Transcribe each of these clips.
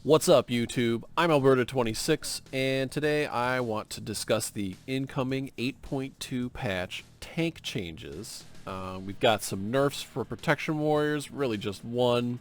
What's up, YouTube? I'm Alberta26, and today I want to discuss the incoming 8.2 patch tank changes. We've got some nerfs for Protection Warriors, really just one.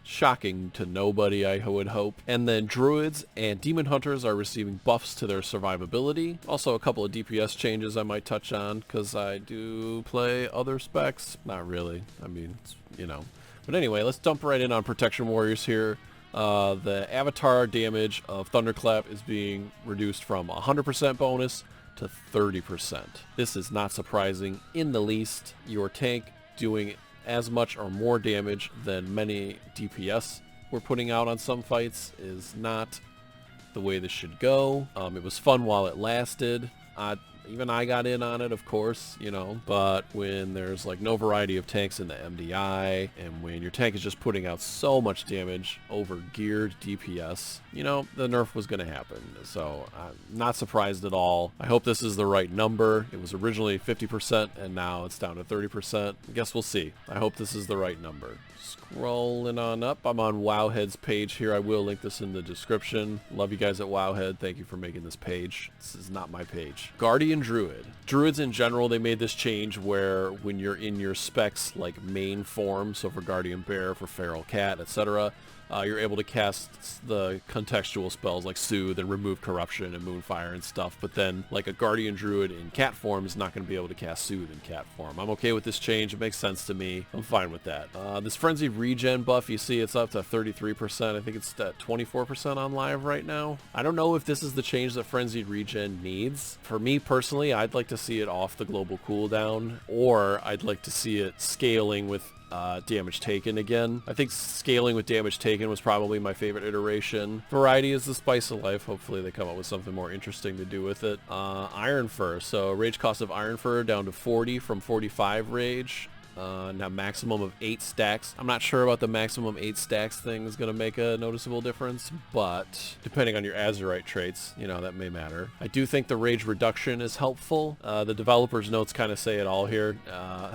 Shocking to nobody, I would hope. And then Druids and Demon Hunters are receiving buffs to their survivability. Also a couple of DPS changes I might touch on, because I do play other specs. Not really. I mean, you know. But anyway, let's dump right in on Protection Warriors here. The avatar damage of Thunderclap is being reduced from 100% bonus to 30%. This is not surprising in the least. Your tank doing as much or more damage than many DPS we're putting out on some fights is not the way this should go. It was fun while it lasted. Even I got in on it, of course, you know, but when there's like no variety of tanks in the MDI, and when your tank is just putting out so much damage over geared DPS, you know, the nerf was going to happen. So I'm not surprised at all. I hope this is the right number. It was originally 50%, and now it's down to 30%. I guess we'll see. I hope this is the right number. Scrolling on up, I'm on Wowhead's page here. I will link this in the description. Love you guys at Wowhead. Thank you for making this page. This is not my page. Guardian Druid. Druids in general, they made this change where when you're in your specs like main form, so for Guardian Bear, for Feral Cat, etc., you're able to cast the contextual spells like Soothe and Remove Corruption and Moonfire and stuff, but then like a Guardian Druid in cat form is not going to be able to cast Soothe in cat form. I'm okay with this change. It makes sense to me. I'm fine with that. This Frenzied Regen buff, you see it's up to 33%. I think it's at 24% on live right now. I don't know if this is the change that Frenzied Regen needs. For me personally, I'd like to see it off the global cooldown, or I'd like to see it scaling with damage taken again. I think scaling with damage taken was probably my favorite iteration. Variety is the spice of life. Hopefully they come up with something more interesting to do with it. Iron Fur. So rage cost of Iron Fur down to 40 from 45 rage. Now maximum of 8 stacks. I'm not sure about the maximum 8 stacks thing is going to make a noticeable difference, but depending on your Azurite traits, you know, that may matter. I do think the rage reduction is helpful. The developer's notes kind of say it all here.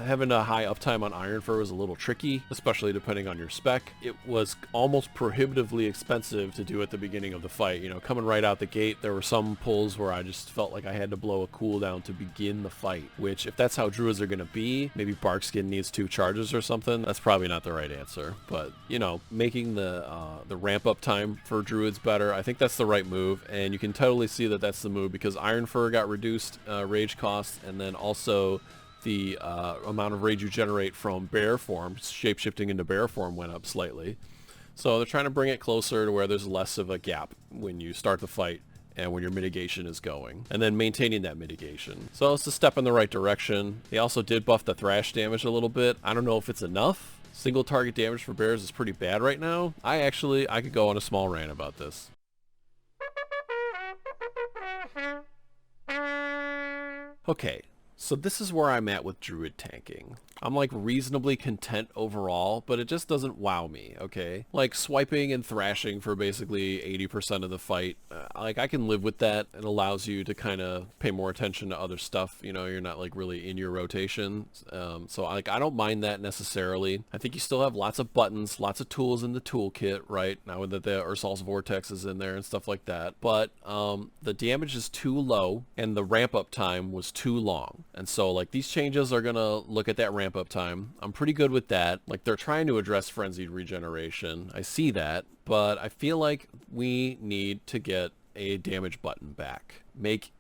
Having a high uptime on Iron Fur was a little tricky, especially depending on your spec. It was almost prohibitively expensive to do at the beginning of the fight. You know, coming right out the gate, there were some pulls where I just felt like I had to blow a cooldown to begin the fight, which if that's how Druids are going to be, maybe Barkskin needs 2 charges or something. That's probably not the right answer, but you know, making the ramp up time for Druids better, I think that's the right move, and you can totally see that that's the move because Iron Fur got reduced rage cost, and then also the amount of rage you generate from bear form, shapeshifting into bear form, went up slightly. So they're trying to bring it closer to where there's less of a gap when you start the fight and when your mitigation is going, and then maintaining that mitigation. So it's a step in the right direction. They also did buff the thrash damage a little bit. I don't know if it's enough. Single target damage for bears is pretty bad right now. I could go on a small rant about this. Okay, so this is where I'm at with Druid Tanking. I'm like reasonably content overall, but it just doesn't wow me, okay? Like swiping and thrashing for basically 80% of the fight, like I can live with that. It allows you to kind of pay more attention to other stuff, you know, you're not like really in your rotation. So I don't mind that necessarily. I think you still have lots of buttons, lots of tools in the toolkit, right? Now that the Ursol's Vortex is in there and stuff like that. But the damage is too low and the ramp up time was too long. And so like these changes are gonna look at that ramp up time. I'm pretty good with that. Like they're trying to address frenzied regeneration. I see that, but I feel like we need to get a damage button back. Make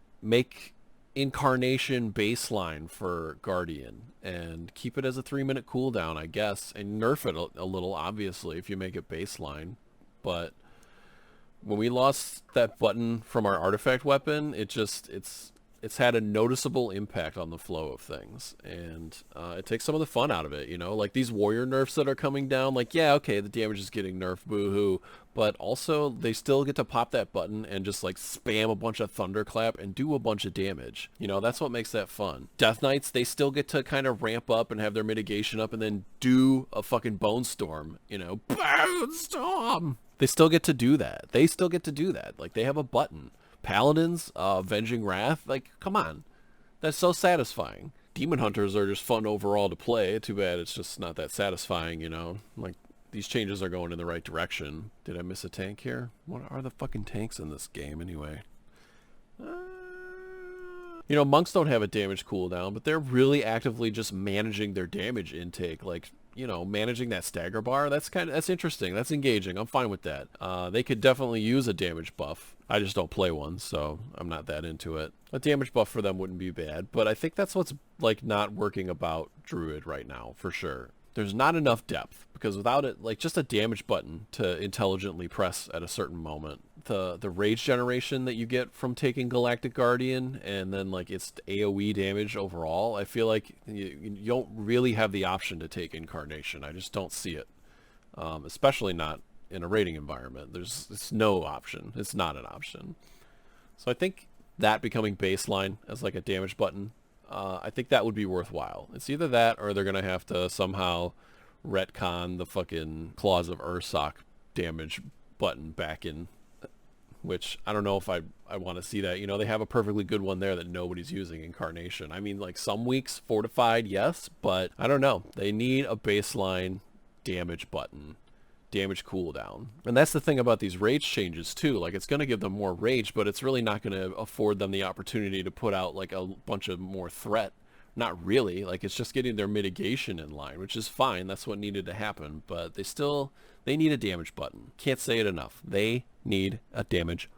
Incarnation baseline for Guardian and keep it as a 3-minute cooldown, I guess, and nerf it a little, obviously, if you make it baseline. But when we lost that button from our artifact weapon, it's had a noticeable impact on the flow of things, and it takes some of the fun out of it, you know? Like these warrior nerfs that are coming down, like, yeah, okay, the damage is getting nerfed, boo-hoo, but also they still get to pop that button and just like spam a bunch of thunderclap and do a bunch of damage. You know, that's what makes that fun. Death Knights, they still get to kind of ramp up and have their mitigation up and then do a fucking Bone Storm, you know? Bone Storm! They still get to do that. Like, they have a button. Paladins, Avenging Wrath, like, come on. That's so satisfying. Demon Hunters are just fun overall to play. Too bad it's just not that satisfying, you know? Like, these changes are going in the right direction. Did I miss a tank here? What are the fucking tanks in this game anyway? You know, monks don't have a damage cooldown, but they're really actively just managing their damage intake. Like, you know, managing that stagger bar. That's interesting. That's engaging. I'm fine with that. They could definitely use a damage buff. I just don't play one, so I'm not that into it. A damage buff for them wouldn't be bad, but I think that's what's like not working about Druid right now for sure. There's not enough depth, because without it, like just a damage button to intelligently press at a certain moment, the rage generation that you get from taking Galactic Guardian, and then like its AoE damage overall, I feel like you don't really have the option to take Incarnation. I just don't see it, especially not in a raiding environment. It's no option. It's not an option. So I think that becoming baseline as like a damage button, I think that would be worthwhile. It's either that or they're going to have to somehow retcon the fucking Claws of Ursoc damage button back in, which I don't know if I want to see that. You know, they have a perfectly good one there that nobody's using, Incarnation. I mean, like some weeks Fortified, yes, but I don't know. They need a baseline damage button. Damage cooldown. And that's the thing about these rage changes too. Like, it's going to give them more rage, but it's really not going to afford them the opportunity to put out like a bunch of more threat. Not really. Like, it's just getting their mitigation in line, which is fine. That's what needed to happen. But they need a damage button. Can't say it enough. They need a damage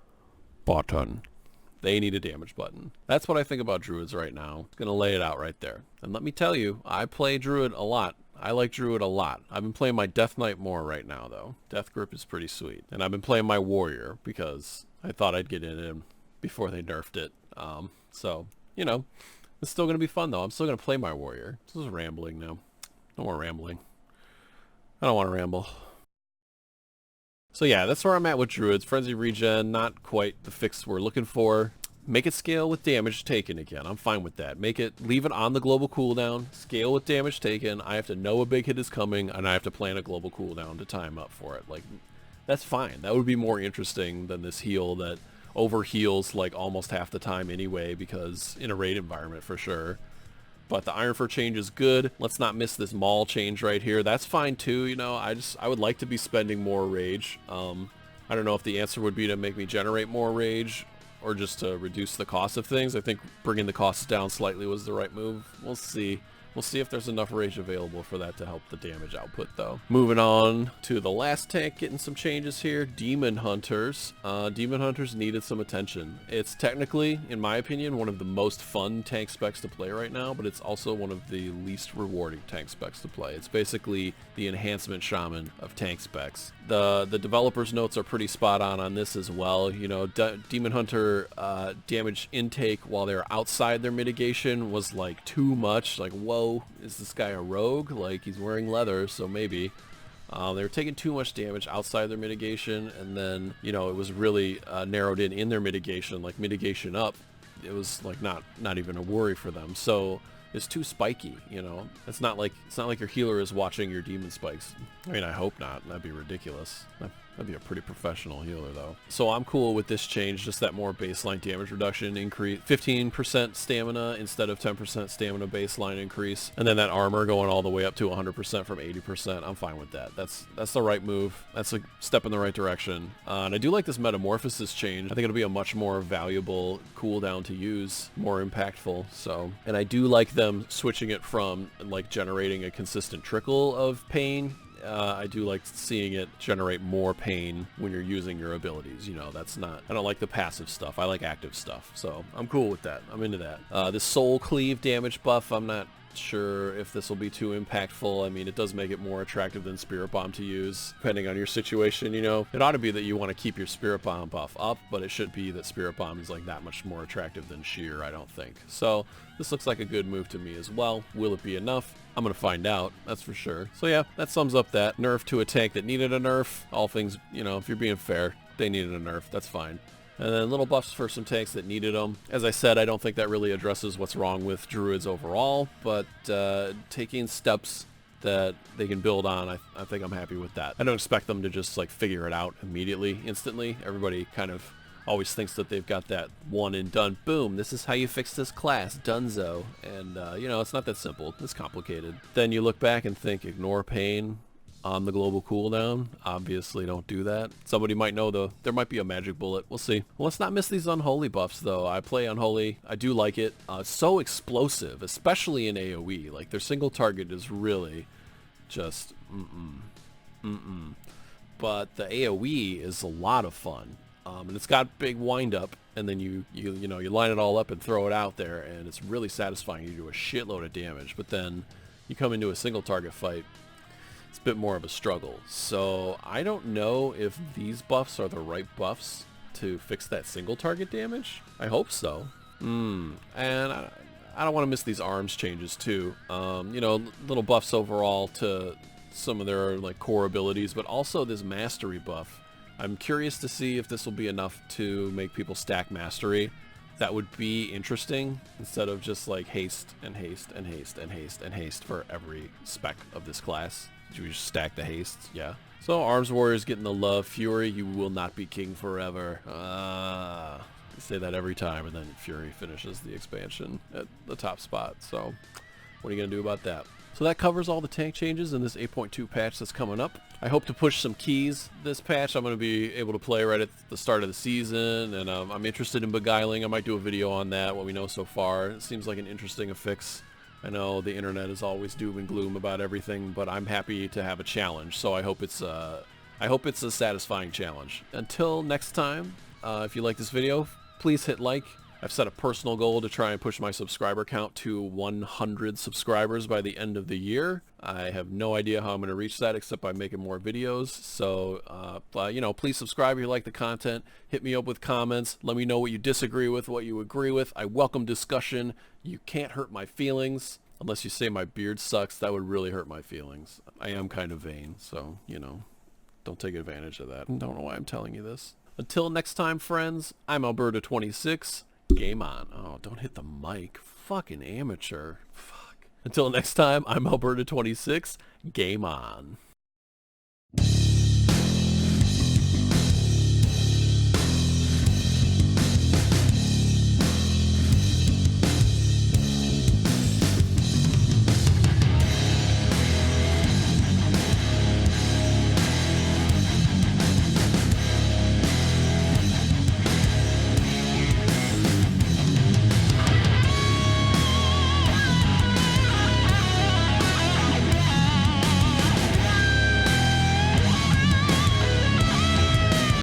button. They need a damage button. That's what I think about Druids right now. It's going to lay it out right there. And let me tell you, I play Druid a lot. I like Druid a lot. I've been playing my Death Knight more right now, though. Death Grip is pretty sweet. And I've been playing my Warrior because I thought I'd get in him before they nerfed it. So, you know, it's still going to be fun, though. I'm still going to play my Warrior. This is rambling now. No more rambling. I don't want to ramble. So yeah, that's where I'm at with Druids. Frenzy Regen, not quite the fix we're looking for. Make it scale with damage taken again. I'm fine with that. Leave it on the global cooldown, scale with damage taken. I have to know a big hit is coming, and I have to plan a global cooldown to time up for it. Like, that's fine. That would be more interesting than this heal that overheals like almost half the time anyway, because in a raid environment for sure. But the Ironfur change is good. Let's not miss this Maul change right here. That's fine too, you know. I would like to be spending more rage. I don't know if the answer would be to make me generate more rage or just to reduce the cost of things. I think bringing the costs down slightly was the right move. We'll see. We'll see if there's enough rage available for that to help the damage output, though. Moving on to the last tank, getting some changes here. Demon Hunters. Demon Hunters needed some attention. It's technically, in my opinion, one of the most fun tank specs to play right now, but it's also one of the least rewarding tank specs to play. It's basically the enhancement shaman of tank specs. The developers' notes are pretty spot on this as well. You know, Demon Hunter damage intake while they're outside their mitigation was like too much. Like, whoa. Is this guy a rogue? Like, he's wearing leather, so maybe. They were taking too much damage outside their mitigation, and then, you know, it was really narrowed in their mitigation, like mitigation up. It was like not even a worry for them. So it's too spiky, you know. It's not like your healer is watching your demon spikes. I mean, I hope not. That'd be ridiculous. That'd be a pretty professional healer, though. So I'm cool with this change, just that more baseline damage reduction increase, 15% stamina instead of 10% stamina baseline increase, and then that armor going all the way up to 100% from 80%. I'm fine with that. That's the right move. That's a step in the right direction. And I do like this Metamorphosis change. I think it'll be a much more valuable cooldown to use, more impactful. So, and I do like them switching it from like generating a consistent trickle of pain. I do like seeing it generate more pain when you're using your abilities. You know, I don't like the passive stuff. I like active stuff. So I'm cool with that. I'm into that. This Soul Cleave damage buff, I'm not sure if this will be too impactful. I mean, it does make it more attractive than Spirit Bomb to use, depending on your situation, you know. It ought to be that you want to keep your Spirit Bomb buff up, but it should be that Spirit Bomb is like that much more attractive than Sheer, I don't think. So this looks like a good move to me as well. Will it be enough? I'm going to find out, that's for sure. So yeah, that sums up that. Nerf to a tank that needed a nerf. All things, you know, if you're being fair, they needed a nerf, that's fine. And then little buffs for some tanks that needed them. As I said, I don't think that really addresses what's wrong with Druids overall, but taking steps that they can build on, I think I'm happy with that. I don't expect them to just like figure it out immediately, instantly. Everybody kind of always thinks that they've got that one and done, boom, this is how you fix this class, dunzo. And, you know, it's not that simple. It's complicated. Then you look back and think, ignore pain. on the global cooldown. Obviously don't do that. Somebody might know though. There might be a magic bullet. We'll see. Well, let's not miss these Unholy Buffs though. I play Unholy. I do like it. It's so explosive, especially in AoE. Like their single target is really just But the AoE is a lot of fun. And it's got big wind up, and then you line it all up and throw it out there, and it's really satisfying. You do a shitload of damage, but then you come into a single target fight, it's a bit more of a struggle. So I don't know if these buffs are the right buffs to fix that single target damage. I hope so. And I don't want to miss these arms changes too. Little buffs overall to some of their like core abilities, but also this mastery buff. I'm curious to see if this will be enough to make people stack mastery. That would be interesting, instead of just like haste and haste and haste and haste and haste for every spec of this class. You just stack the haste, yeah. So Arms Warriors getting the love. Fury, you will not be king forever. I say that every time, and then Fury finishes the expansion at the top spot. So what are you going to do about that? So that covers all the tank changes in this 8.2 patch that's coming up. I hope to push some keys this patch. I'm going to be able to play right at the start of the season, and I'm interested in beguiling. I might do a video on that, what we know so far. It seems like an interesting fix. I know the internet is always doom and gloom about everything, but I'm happy to have a challenge, so I hope it's a satisfying challenge. Until next time, if you like this video, please hit like. I've set a personal goal to try and push my subscriber count to 100 subscribers by the end of the year. I have no idea how I'm going to reach that except by making more videos. So, please subscribe if you like the content. Hit me up with comments. Let me know what you disagree with, what you agree with. I welcome discussion. You can't hurt my feelings. Unless you say my beard sucks, that would really hurt my feelings. I am kind of vain, so, don't take advantage of that. I don't know why I'm telling you this. Until next time, friends, I'm Alberta26. Game on. Oh, don't hit the mic. Fucking amateur. Fuck. Until next time, I'm Alberta26. Game on.